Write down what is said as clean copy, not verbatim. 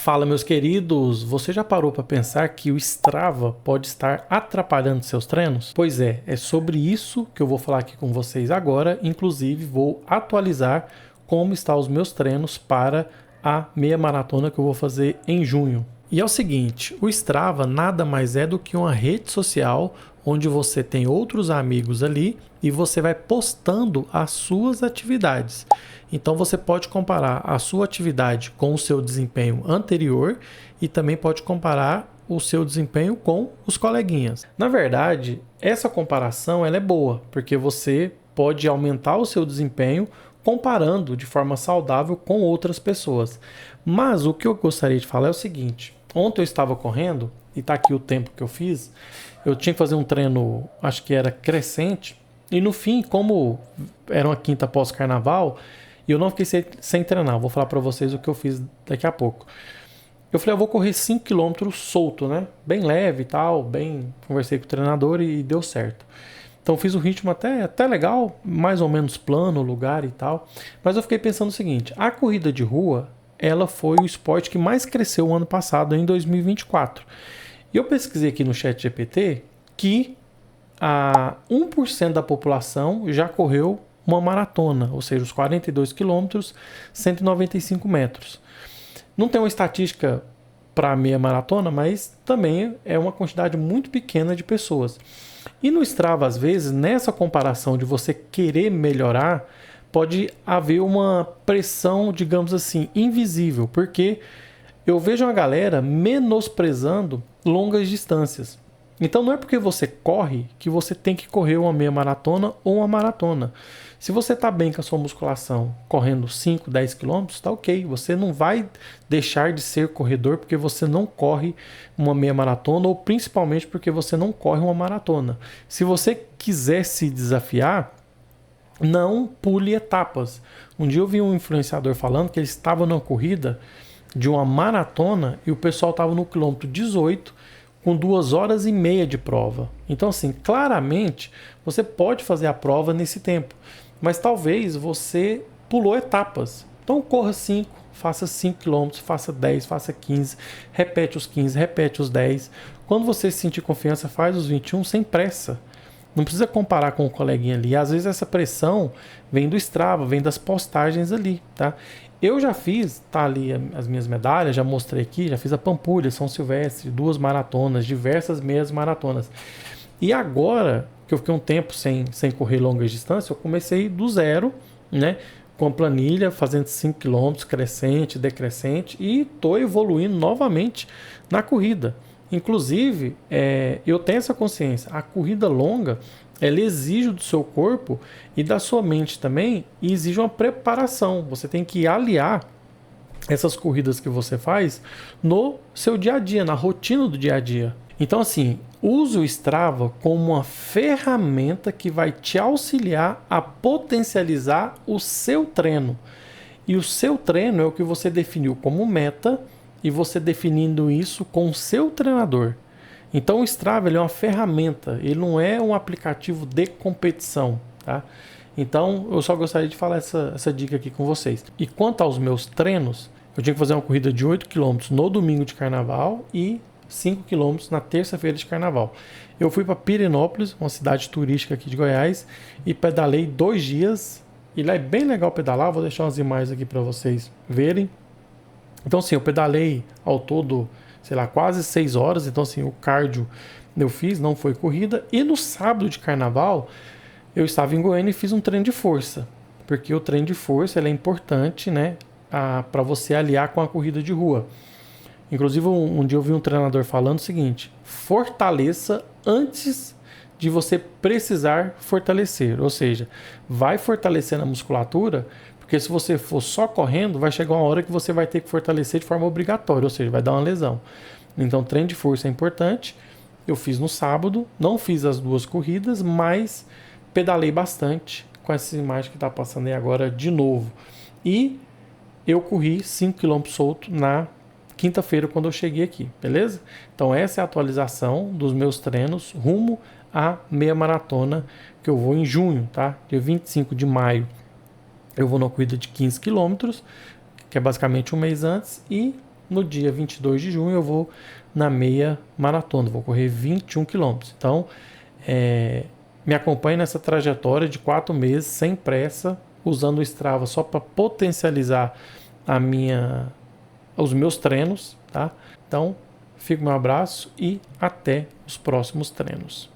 Fala, meus queridos! Você já parou para pensar que o Strava pode estar atrapalhando seus treinos? Pois é sobre isso que eu vou falar aqui com vocês agora. Inclusive, vou atualizar como estão os meus treinos para a meia maratona que eu vou fazer em junho. E é o seguinte, o Strava nada mais é do que uma rede social onde você tem outros amigos ali e você vai postando as suas atividades. Então você pode comparar a sua atividade com o seu desempenho anterior e também pode comparar o seu desempenho com os coleguinhas. Na verdade, essa comparação ela é boa, porque você pode aumentar o seu desempenho comparando de forma saudável com outras pessoas. Mas o que eu gostaria de falar é o seguinte, ontem eu estava correndo, e está aqui o tempo que eu fiz, eu tinha que fazer um treino, acho que era crescente, e no fim, como era uma quinta pós-carnaval, eu não fiquei sem treinar. Vou falar para vocês o que eu fiz daqui a pouco. Eu falei, eu vou correr 5 km solto, né? Bem leve e tal, conversei com o treinador e deu certo. Então fiz o ritmo até legal, mais ou menos plano o lugar e tal. Mas eu fiquei pensando o seguinte, a corrida de rua, ela foi o esporte que mais cresceu o ano passado, em 2024. E eu pesquisei aqui no ChatGPT que 1% da população já correu uma maratona, ou seja, os 42 quilômetros, 195 metros. Não tem uma estatística para meia maratona, mas também é uma quantidade muito pequena de pessoas. E no Strava, às vezes, nessa comparação de você querer melhorar, pode haver uma pressão, digamos assim, invisível, porque eu vejo uma galera menosprezando longas distâncias. Então não é porque você corre que você tem que correr uma meia maratona ou uma maratona. Se você está bem com a sua musculação correndo 5, 10 km, está ok. Você não vai deixar de ser corredor porque você não corre uma meia maratona ou principalmente porque você não corre uma maratona. Se você quiser se desafiar, não pule etapas. Um dia eu vi um influenciador falando que ele estava numa corrida de uma maratona e o pessoal estava no quilômetro 18 com 2 horas e meia de prova. Então, assim, claramente você pode fazer a prova nesse tempo, mas talvez você pulou etapas. Então, corra 5, faça 5 km, faça 10, faça 15, repete os 15, repete os 10. Quando você se sentir confiança, faz os 21 sem pressa. Não precisa comparar com o coleguinha ali. Às vezes essa pressão vem do Strava, vem das postagens ali, tá? Eu já fiz, tá ali as minhas medalhas, já mostrei aqui, já fiz a Pampulha, São Silvestre, 2 maratonas, diversas meias maratonas. E agora, que eu fiquei um tempo sem correr longas distâncias, eu comecei do zero, né? Com a planilha, fazendo 5 km, crescente, decrescente, e estou evoluindo novamente na corrida. Inclusive, eu tenho essa consciência, a corrida longa, ela exige do seu corpo e da sua mente também, e exige uma preparação. Você tem que aliar essas corridas que você faz no seu dia a dia, na rotina do dia a dia. Então, assim, use o Strava como uma ferramenta que vai te auxiliar a potencializar o seu treino. E o seu treino é o que você definiu como meta e você definindo isso com o seu treinador. Então o Strava ele é uma ferramenta, ele não é um aplicativo de competição, tá? Então eu só gostaria de falar essa dica aqui com vocês. E quanto aos meus treinos, eu tinha que fazer uma corrida de 8 km no domingo de carnaval e 5 km na terça-feira de carnaval. Eu fui para Pirenópolis, uma cidade turística aqui de Goiás, e pedalei 2 dias. E lá é bem legal pedalar, vou deixar umas imagens aqui para vocês verem. Então assim, eu pedalei ao todo, sei lá, quase 6 horas. Então assim, o cardio eu fiz, não foi corrida. E no sábado de carnaval, eu estava em Goiânia e fiz um treino de força. Porque o treino de força ele é importante, né, para você aliar com a corrida de rua. Inclusive, um dia eu vi um treinador falando o seguinte: fortaleça antes de você precisar fortalecer. Ou seja, vai fortalecendo a musculatura, porque se você for só correndo, vai chegar uma hora que você vai ter que fortalecer de forma obrigatória, ou seja, vai dar uma lesão. Então, treino de força é importante. Eu fiz no sábado, não fiz as 2 corridas, mas pedalei bastante com essa imagem que está passando aí agora de novo. E eu corri 5 km solto na quinta-feira quando eu cheguei aqui, beleza? Então essa é a atualização dos meus treinos rumo à meia maratona que eu vou em junho, tá? Dia 25 de maio eu vou numa corrida de 15 km, que é basicamente um mês antes, e no dia 22 de junho eu vou na meia maratona, vou correr 21 quilômetros. Então, me acompanhe nessa trajetória de 4 meses, sem pressa, usando o Strava só para potencializar os meus treinos, tá? Então, fica o meu abraço e até os próximos treinos.